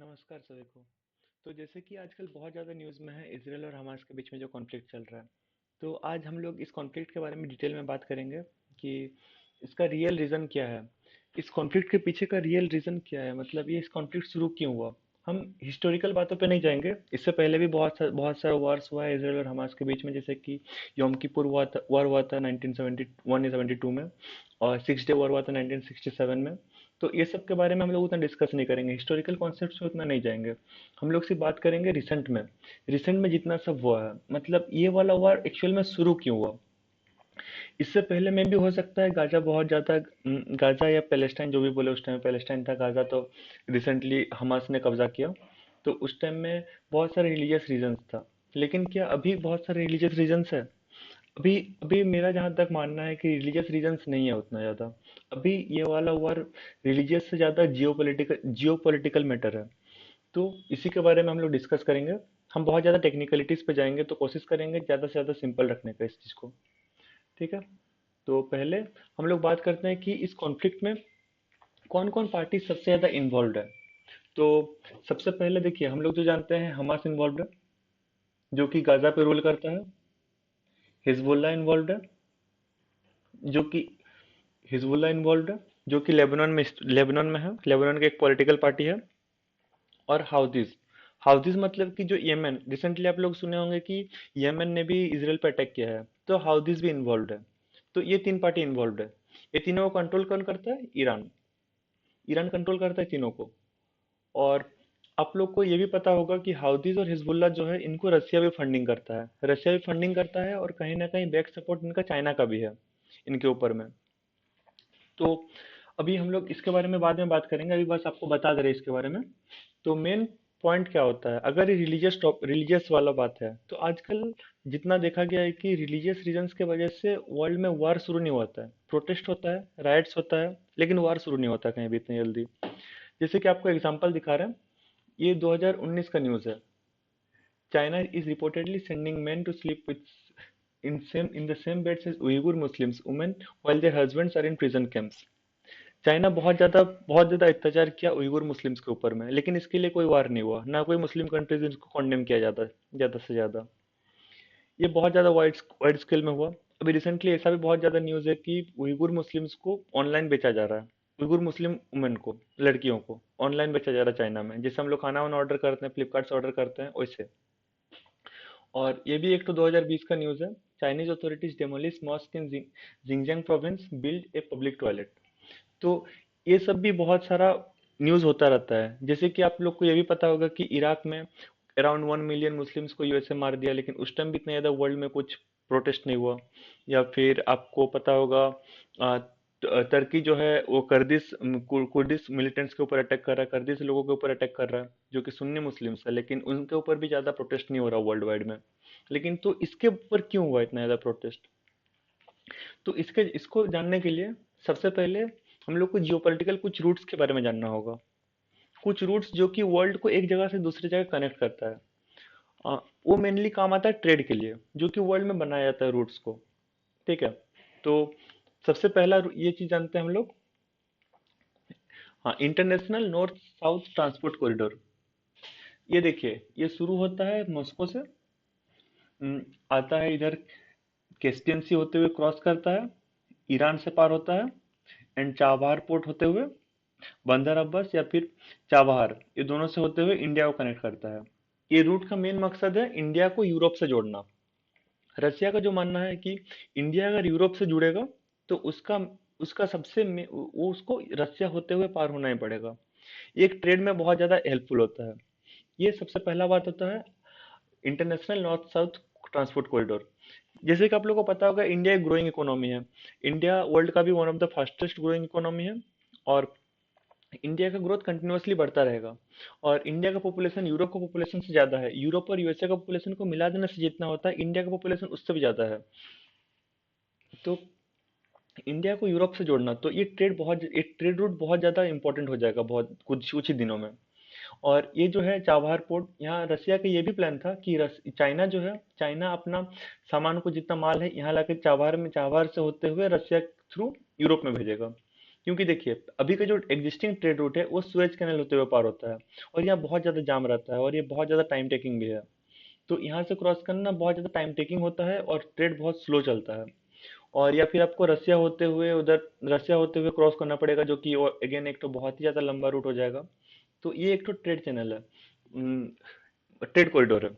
नमस्कार सभी को। तो जैसे कि आजकल बहुत ज़्यादा न्यूज़ में है इसराइल और हमास के बीच में जो कॉन्फ्लिक्ट चल रहा है। तो आज हम लोग इस कॉन्फ्लिक्ट के बारे में डिटेल में बात करेंगे कि इसका रियल रीज़न क्या है। इस कॉन्फ्लिक्ट के पीछे का रियल रीज़न क्या है, मतलब ये इस कॉन्फ्लिक्ट शुरू क्यों हुआ। हम हिस्टोरिकल बातों पे नहीं जाएंगे, इससे पहले भी बहुत सारा वार्स हुआ है इसराइल और हमास के बीच में, जैसे कि योम किपुर वार हुआ था 1971 या 72 में, और सिक्स डे वार हुआ था 1967 में। तो ये सब के बारे में हम लोग उतना डिस्कस नहीं करेंगे, हिस्टोरिकल कॉन्सेप्ट पे उतना नहीं जाएंगे। हम लोग सिर्फ बात करेंगे रिसेंट में जितना सब हुआ है, मतलब ये वाला वार एक्चुअल में शुरू क्यों हुआ। इससे पहले में भी हो सकता है गाजा बहुत ज़्यादा, गाजा या पैलेस्टाइन जो भी बोले, उस टाइम पैलेस्टाइन था, गाजा तो रिसेंटली हमास ने कब्जा किया। तो उस टाइम में बहुत सारे रिलीजियस रीजंस था, लेकिन क्या अभी बहुत सारे रिलीजियस रीजंस है। अभी अभी मेरा जहाँ तक मानना है कि रिलीजियस रीजंस नहीं है उतना ज़्यादा। अभी ये वाला वार रिलीजियस से ज़्यादा जियो पॉलिटिकल मैटर है। तो इसी के बारे में हम लोग डिस्कस करेंगे। हम बहुत ज़्यादा टेक्निकलिटीज़ पे जाएंगे, तो कोशिश करेंगे ज़्यादा से ज़्यादा सिंपल रखने का इस चीज़ को। ठीक है। तो पहले हम लोग बात करते हैं कि इस कॉन्फ्लिक्ट में कौन कौन पार्टी सबसे ज़्यादा इन्वॉल्व है। तो सबसे पहले देखिए, हम लोग जो जानते हैं हमास इन्वॉल्व है, जो कि गाजा पे रूल करता है। हिजबुल्ला इन्वॉल्व है, जो कि हिजबुल्ला इन्वॉल्व है, जो कि लेबनान में है, लेबनान की एक पॉलिटिकल पार्टी है। और हाउथीज, हाउथीज मतलब कि जो यमन, रिसेंटली आप लोग सुने होंगे कि यमन ने भी इसराइल पर अटैक किया है, तो हाउथीज भी इन्वॉल्व है। तो ये तीन पार्टी इन्वॉल्व है। ये तीनों को कंट्रोल कौन करता है? ईरान। ईरान कंट्रोल करता है तीनों को। और आप लोग को ये भी पता होगा कि हाउथीज और हिजबुल्ला जो है, इनको रसिया भी फंडिंग करता है, रसिया भी फंडिंग करता है, और कहीं ना कहीं बैक सपोर्ट इनका चाइना का भी है इनके ऊपर में। तो अभी हम लोग इसके बारे में बाद में बात करेंगे, अभी बस आपको बता दे रहे हैं इसके बारे में। तो मेन पॉइंट क्या होता है, अगर ये रिलीजियस वाला बात है, तो आजकल जितना देखा गया है कि रिलीजियस रीजंस के वजह से वर्ल्ड में वार शुरू नहीं होता है, प्रोटेस्ट होता है, राइट्स होता है, लेकिन वार शुरू नहीं होता कहीं भी इतनी जल्दी। जैसे कि आपको एग्जांपल दिखा रहे हैं, ये 2019 का न्यूज़ है। China is reportedly sending men to sleep with in the same beds as Uyghur Muslims women while their husbands are in prison camps। China बहुत ज्यादा अत्याचार किया उइगुर मुस्लिम्स के ऊपर में, लेकिन इसके लिए कोई वार नहीं हुआ, ना कोई मुस्लिम कंट्रीज इसको कॉन्डेम किया जाता ज्यादा से ज्यादा। ये बहुत ज्यादा वाइड वाइड स्केल में हुआ। अभी रिसेंटली ऐसा भी बहुत ज्यादा न्यूज है कि उइगुर मुस्लिम्स को ऑनलाइन बेचा जा रहा है। उइगुर मुस्लिम वुमेन को, लड़कियों को ऑनलाइन बेचा जा रहा है चाइना में, जैसे हम लोग खाना वाना ऑर्डर करते हैं, फ्लिपकार्ट से ऑर्डर करते हैं वैसे। और ये भी एक तो 2020 का न्यूज है। Chinese authorities demolish mosque in Xinjiang province, build a public toilet. तो ये सब भी बहुत सारा न्यूज़ होता रहता है। जैसे कि आप लोग को ये भी पता होगा कि इराक में अराउंड 1 मिलियन मुस्लिम्स को यूएसए मार दिया, लेकिन उस टाइम भी इतना ज़्यादा वर्ल्ड में कुछ प्रोटेस्ट नहीं हुआ। या फिर आपको पता होगा टर्की जो है वो कुर्दिश मिलिटेंट्स के ऊपर अटैक कर रहा है, कुर्दिश लोगों के ऊपर अटैक कर रहा है, जो कि सुन्नी मुस्लिम्स है, लेकिन उनके ऊपर भी ज़्यादा प्रोटेस्ट नहीं हो रहा वर्ल्ड वाइड में। लेकिन तो इसके ऊपर क्यों हुआ इतना ज़्यादा प्रोटेस्ट? तो इसको जानने के लिए सबसे पहले हम लोग को जियोपॉलिटिकल कुछ रूट्स के बारे में जानना होगा। कुछ रूट्स जो कि वर्ल्ड को एक जगह से दूसरी जगह कनेक्ट करता है। अ, वो मेनली काम आता है ट्रेड के लिए, जो कि वर्ल्ड में बनाया जाता है रूट्स को। ठीक है। तो सबसे पहला ये चीज जानते हैं हम लोग। हाँ, international north south transport corridor. ये देखिए, ये शुरू होता है मॉस्को से, आता है इधर कैस्पियन सी होते हुए क्रॉस करता है, ईरान से पार होता है, एंड चाबहार पोर्ट होते हुए, बंदर अब्बस या फिर चाबहार, ये दोनों से होते हुए इंडिया को कनेक्ट करता है। ये रूट का मेन मकसद है इंडिया को यूरोप से जोड़ना। रसिया का जो मानना है कि इंडिया अगर यूरोप से जुड़ेगा, तो उसका उसका वो उसको रसिया होते हुए पार होना ही पड़ेगा। ये एक ट्रेड में बहुत ज्यादा हेल्पफुल होता है। ये सबसे पहला बात होता है international north south transport corridor. जैसे कि आप लोगों को पता होगा, इंडिया एक ग्रोइंग इकोनॉमी है। इंडिया वर्ल्ड का भी one of the fastest growing economy है। और इंडिया का ग्रोथ कंटिन्यूअसली बढ़ता रहेगा। और इंडिया का पॉपुलेशन यूरोप का पॉपुलेशन से ज्यादा है, यूरोप और यूएसए का पॉपुलेशन को मिला देने से जितना होता है, इंडिया का पॉपुलेशन उससे भी ज्यादा है। तो इंडिया को यूरोप से जोड़ना, तो ये ट्रेड रूट बहुत ज्यादा इंपॉर्टेंट हो जाएगा बहुत कुछ कुछ ही दिनों में। और ये जो है चाबहार पोर्ट, यहाँ रसिया का ये भी प्लान था कि चाइना जो है, चाइना अपना सामान को जितना माल है यहाँ लाके चाबहार से होते हुए रसिया थ्रू यूरोप में भेजेगा। क्योंकि देखिए अभी का जो एग्जिस्टिंग ट्रेड रूट है वो सुएज कैनल होते हुए पार होता है, और यहाँ बहुत ज़्यादा जाम रहता है और ये बहुत ज़्यादा टाइम टेकिंग भी है। तो यहाँ से क्रॉस करना बहुत ज़्यादा टाइम टेकिंग होता है और ट्रेड बहुत स्लो चलता है। और या फिर आपको रसिया होते हुए उधर रसिया होते हुए क्रॉस करना पड़ेगा, जो कि अगेन एक तो बहुत ही ज़्यादा लंबा रूट हो जाएगा। तो ये एक तो ट्रेड चैनल है, ट्रेड कॉरिडोर है,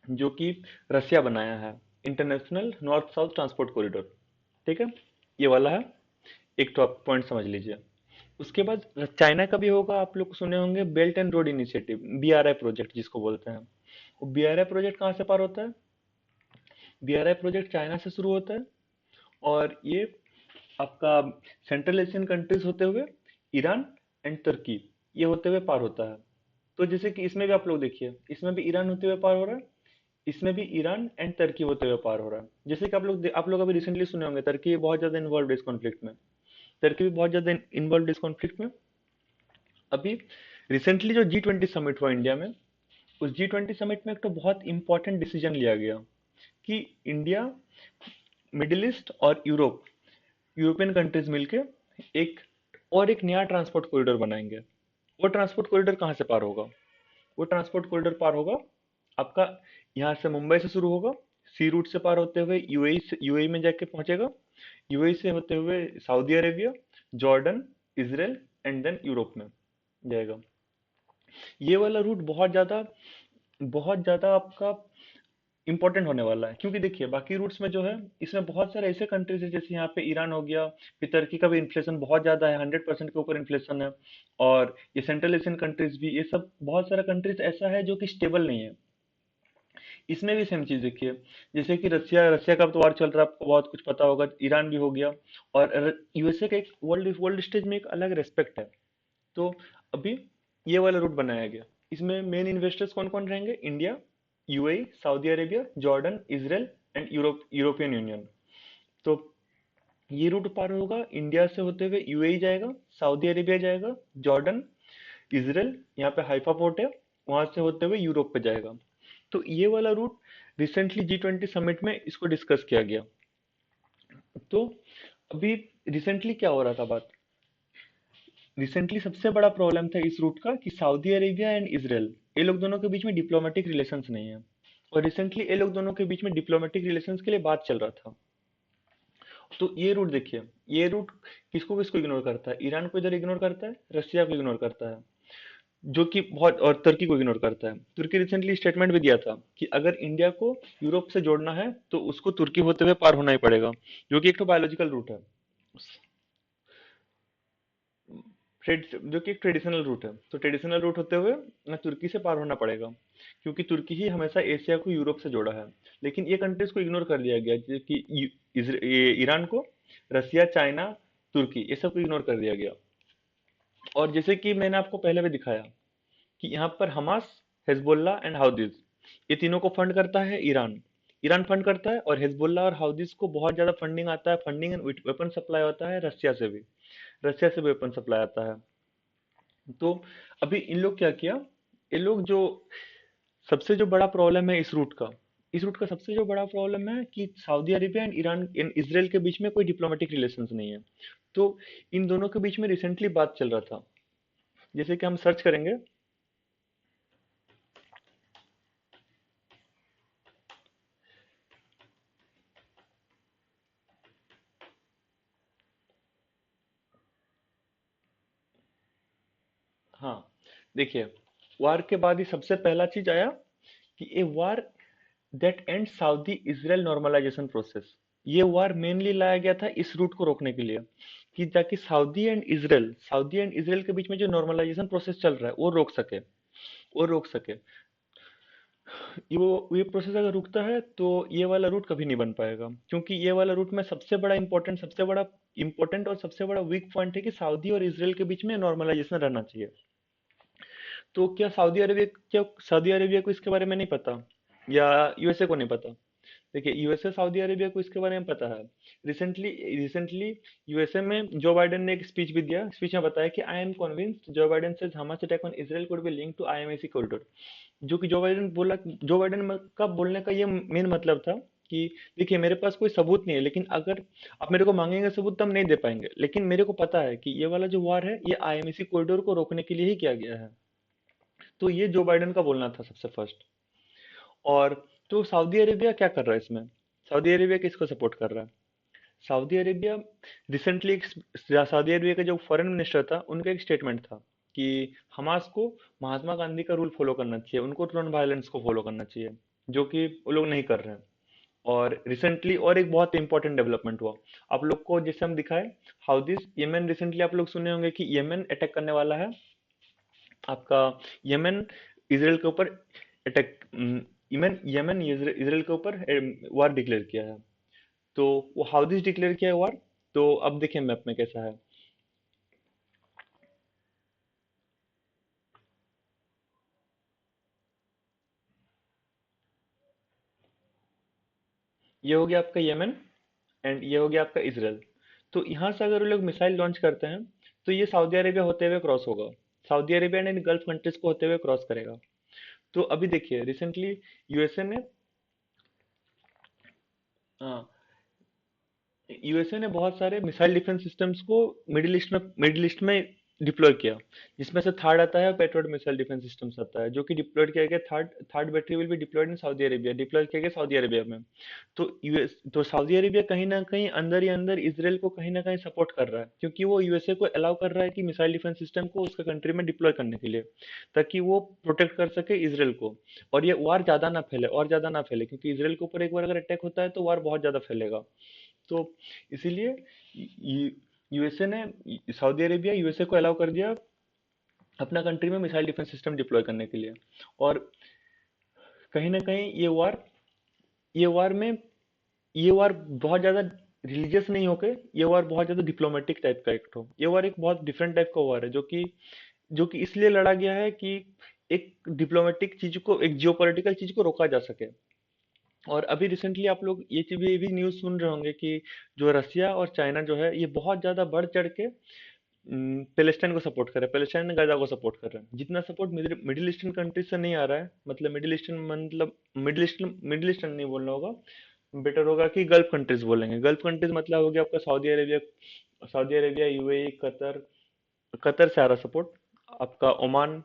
जो कि रसिया बनाया है, international north south transport corridor. ठीक है, ये वाला है, एक तो आप पॉइंट समझ लीजिए। उसके बाद चाइना का भी होगा, आप लोग सुने होंगे belt and road initiative, BRI project जिसको बोलते हैं। वो बीआरआई प्रोजेक्ट कहाँ से पार होता है? बीआरआई प्रोजेक्ट चाइना से शुरू होता है, और ये आपका सेंट्रल एशियन कंट्रीज होते हुए ईरान एंड तुर्की, ये होते हुए पार होता है। तो जैसे कि इसमें भी आप लोग देखिए, इसमें भी ईरान होते हुए पार हो रहा है, इसमें भी ईरान एंड तुर्की होते हुए पार हो रहा है। जैसे कि आप लोग अभी रिसेंटली सुने होंगे तुर्की बहुत ज्यादा इन्वॉल्व है इस कॉन्फ्लिक्ट में। तुर्की भी बहुत ज्यादा इन्वॉल्व इस कॉन्फ्लिक्ट में। अभी रिसेंटली जो G20 समिट हुआ इंडिया में, उस G20 समिट में एक तो बहुत इंपॉर्टेंट डिसीजन लिया गया कि इंडिया, मिडिल ईस्ट और यूरोप, यूरोपियन कंट्रीज मिलके एक एक नया ट्रांसपोर्ट कॉरिडोर बनाएंगे। वो ट्रांसपोर्ट कॉरिडोर कहाँ से पार होगा? वो ट्रांसपोर्ट कॉरिडोर पार होगा आपका, यहाँ से मुंबई से शुरू होगा, सी रूट से पार होते हुए यूएई से, यूएई में जाके पहुंचेगा, यूएई से होते हुए Saudi Arabia, Jordan, Israel and then Europe में जाएगा। ये वाला रूट बहुत ज्यादा आपका इंपॉर्टेंट होने वाला है, क्योंकि देखिए बाकी रूट्स में जो है, इसमें बहुत सारे ऐसे कंट्रीज है, जैसे यहाँ पे ईरान हो गया, फिर तुर्की का भी इन्फ्लेशन बहुत ज्यादा है, 100% के ऊपर इन्फ्लेशन है। और ये सेंट्रल एशियन कंट्रीज भी, ये सब बहुत सारा कंट्रीज ऐसा है जो कि स्टेबल नहीं है। इसमें भी सेम चीज देखिए, जैसे कि रसिया रसिया का तो वार चल रहा है, आपको बहुत कुछ पता होगा, ईरान भी हो गया। और यूएसए का एक वर्ल्ड वर्ल्ड स्टेज में एक अलग रेस्पेक्ट है। तो अभी ये वाला रूट बनाया गया, इसमें मेन इन्वेस्टर्स कौन कौन रहेंगे? India, UAE, Saudi Arabia, Jordan, Israel and European union. तो ये रूट पार होगा, इंडिया से होते हुए यूएई जाएगा, सऊदी अरेबिया जाएगा, जॉर्डन, इसराइल, यहाँ पे हाइफा पोर्ट है, वहां से होते हुए यूरोप पे जाएगा। तो ये वाला रूट रिसेंटली G20 समिट में इसको डिस्कस किया गया। तो अभी रिसेंटली क्या हो रहा था बात, रिसेंटली सबसे बड़ा प्रॉब्लम था इस रूट का कि सऊदी अरेबिया एंड इसराइल, ये लोग दोनों के बीच में डिप्लोमेटिक रिलेशंस नहीं है। और रिसेंटली ये लोग दोनों के बीच में डिप्लोमेटिक रिलेशंस के लिए बात चल रहा था। तो ये रूट देखिए, ये रूट किसको किसको इग्नोर करता है? ईरान को इधर इग्नोर करता है, रशिया को इग्नोर करता है, जो कि बहुत, और तुर्की को इग्नोर करता है। तुर्की रिसेंटली स्टेटमेंट भी दिया था कि अगर इंडिया को यूरोप से जोड़ना है तो उसको तुर्की होते हुए पार होना ही पड़ेगा, जो कि एक तो बायोलॉजिकल रूट है, जो कि एक ट्रेडिशनल रूट है। तो ट्रेडिशनल रूट होते हुए ना तुर्की से पार होना पड़ेगा, क्योंकि तुर्की ही हमेशा एशिया को यूरोप से जोड़ा है। लेकिन ये कंट्रीज को इग्नोर कर दिया गया, जैसे कि ईरान को, रसिया, चाइना, तुर्की, ये सब को इग्नोर कर दिया गया। और जैसे कि मैंने आपको पहले भी दिखाया कि यहाँ पर हमास, हिजबुल्ला एंड हाउदीज, ये तीनों को फंड करता है ईरान। ईरान फंड करता है, और हिजबुल्ला और हाउदीज को बहुत ज्यादा फंडिंग आता है, फंडिंग एंड वेपन सप्लाई होता है रशिया से भी, रशिया से भी वेपन सप्लाई आता है। तो अभी इन लोग क्या किया, ये लोग जो सबसे जो बड़ा प्रॉब्लम है इस रूट का सबसे जो बड़ा प्रॉब्लम है कि Saudi Arabia and Iran in Israel के बीच में कोई डिप्लोमेटिक रिलेशंस नहीं है। तो इन दोनों के बीच में रिसेंटली बात चल रहा था, जैसे कि हम सर्च करेंगे। हाँ, देखिए, वार के बाद ही सबसे पहला चीज आया कि a war that and Saudi Israel normalisation process. ये वार मेनली लाया गया था इस रूट को रोकने के लिए, कि ताकि सऊदी एंड इजराइल के बीच में जो नॉर्मलाइजेशन प्रोसेस चल रहा है वो रोक सके। ये प्रोसेस अगर रुकता है तो ये वाला रूट कभी नहीं बन पाएगा, क्योंकि ये वाला रूट में सबसे बड़ा इंपॉर्टेंट और सबसे बड़ा वीक पॉइंट है कि सऊदी और इजराइल के बीच में नॉर्मलाइजेशन रहना चाहिए। तो क्या सऊदी अरेबिया को इसके बारे में नहीं पता, या यूएसए को नहीं पता? देखिए, यूएसए सऊदी अरेबिया को इसके बारे में पता है। रिसेंटली रिसेंटली यूएसए में जो बाइडेन ने एक स्पीच भी दिया, स्पीच में बताया कि I am convinced, Joe Biden says Hamas attack on Israel could be linked to IMEC corridor. जो कि जो बाइडेन का बोलने का ये मेन मतलब था कि देखिए मेरे पास कोई सबूत नहीं है, लेकिन अगर आप मेरे को मांगेंगे सबूत तो हम नहीं दे पाएंगे, लेकिन मेरे को पता है कि ये वाला जो वार है ये आईएमसी कॉरिडोर को रोकने के लिए ही किया गया है। तो ये जो बाइडेन का बोलना था सबसे फर्स्ट। और तो सऊदी अरेबिया क्या कर रहा है इसमें? सऊदी अरेबिया किसको सपोर्ट कर रहा है? सऊदी अरेबिया रिसेंटली एक सऊदी अरेबिया का जो फॉरेन मिनिस्टर था उनका एक स्टेटमेंट था कि हमास को महात्मा गांधी का रूल फॉलो करना चाहिए, उनको नॉन वायलेंस को फॉलो करना चाहिए, जो कि वो लोग नहीं कर रहे हैं। और रिसेंटली और एक बहुत इंपॉर्टेंट डेवलपमेंट हुआ आप लोग को, जैसे हम दिखाए हाउ दिस यमन, रिसेंटली आप लोग सुने होंगे कि यमन अटैक करने वाला है आपका। यमन इसराइल के ऊपर अटैक, यमन यमन इसराइल के ऊपर वार डिक्लेयर किया है। तो वो हाउ दिस डिक्लेयर किया है वार, तो अब देखिए मैप में कैसा है। ये हो गया आपका यमन एंड ये हो गया आपका इसराइल। तो यहाँ से अगर वो लोग मिसाइल लॉन्च करते हैं तो ये सऊदी अरेबिया होते हुए क्रॉस होगा, सऊदी अरेबिया ने इन गल्फ कंट्रीज को होते हुए क्रॉस करेगा। तो अभी देखिए रिसेंटली यूएसए ने, हाँ, यूएसए ने बहुत सारे मिसाइल डिफेंस सिस्टम्स को मिडिल ईस्ट में डिप्लॉय किया, जिसमें से थर्ड आता है पेट्रियट मिसाइल डिफेंस सिस्टम्स आता है, जो कि डिप्लॉयड किया गया। Third third battery will be diploid in Saudi Arabia, deploy किया गया सऊदी अरेबिया में। तो सऊदी अरेबिया कहीं ना कहीं अंदर ही अंदर इसराइल को कहीं ना कहीं सपोर्ट कर रहा है, क्योंकि वो यूएसए को अलाउ कर रहा है कि मिसाइल डिफेंस सिस्टम को उसके कंट्री में डिप्लॉय करने के लिए, ताकि वो प्रोटेक्ट कर सके इसराइल को। और ये वार ज्यादा ना फैले और ज्यादा ना फैले, क्योंकि इसराइल के ऊपर एक बार अगर अटैक होता है तो वार बहुत ज्यादा फैलेगा। तो इसीलिए यूएसए ने, सऊदी अरेबिया यूएसए को अलाउ कर दिया अपना कंट्री में मिसाइल डिफेंस सिस्टम डिप्लॉय करने के लिए। और कहीं ना कहीं ये वार में ये वार बहुत ज्यादा रिलीजियस नहीं होके, ये वार बहुत ज्यादा डिप्लोमेटिक टाइप का एक हो, ये वार एक बहुत डिफरेंट टाइप का वार है, जो कि इसलिए लड़ा गया है कि एक डिप्लोमेटिक चीज को, एक जियोपॉलिटिकल चीज को रोका जा सके। और अभी रिसेंटली आप लोग ये भी न्यूज़ सुन रहे होंगे कि जो रसिया और चाइना जो है ये बहुत ज़्यादा बढ़ चढ़ के पैलेस्टाइन को सपोर्ट कर रहे हैं, पैलेस्टाइन और गाजा को सपोर्ट कर रहे हैं। जितना सपोर्ट मिडिल ईस्टर्न कंट्रीज से नहीं आ रहा है, मतलब मिडिल ईस्टर्न नहीं बोलना होगा, बेटर होगा कि गल्फ कंट्रीज बोलेंगे। गल्फ कंट्रीज मतलब हो गया आपका Saudi Arabia, UAE, Qatar. Qatar से आ रहा सपोर्ट, आपका ओमान,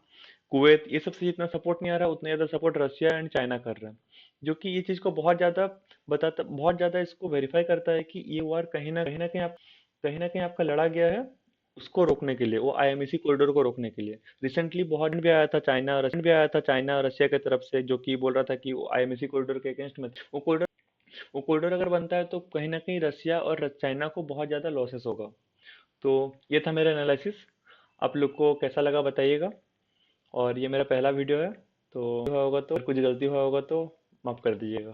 कुवैत, ये सब से जितना सपोर्ट नहीं आ रहा उतना ज्यादा सपोर्ट रशिया एंड चाइना कर रहे हैं। जो कि ये चीज को बहुत ज्यादा इसको वेरीफाई करता है कि ये वार कहीं ना कहीं आपका लड़ा गया है उसको रोकने के लिए, वो आईएमसी कॉरिडोर को रोकने के लिए। रिसेंटली बहुत भी आया था चाइना और रशिया की तरफ से, जो कि बोल रहा था कि वो आईएमसी कॉरिडोर के अगेंस्ट में, वो कॉरिडोर अगर बनता है तो कहीं ना कहीं रशिया और चाइना को बहुत ज्यादा लॉसेस होगा। तो ये था मेरा एनालिसिस, आप लोग को कैसा लगा बताइएगा। और ये मेरा पहला वीडियो है, तो हुआ होगा तो कुछ गलती हुआ होगा तो माफ कर दीजिएगा।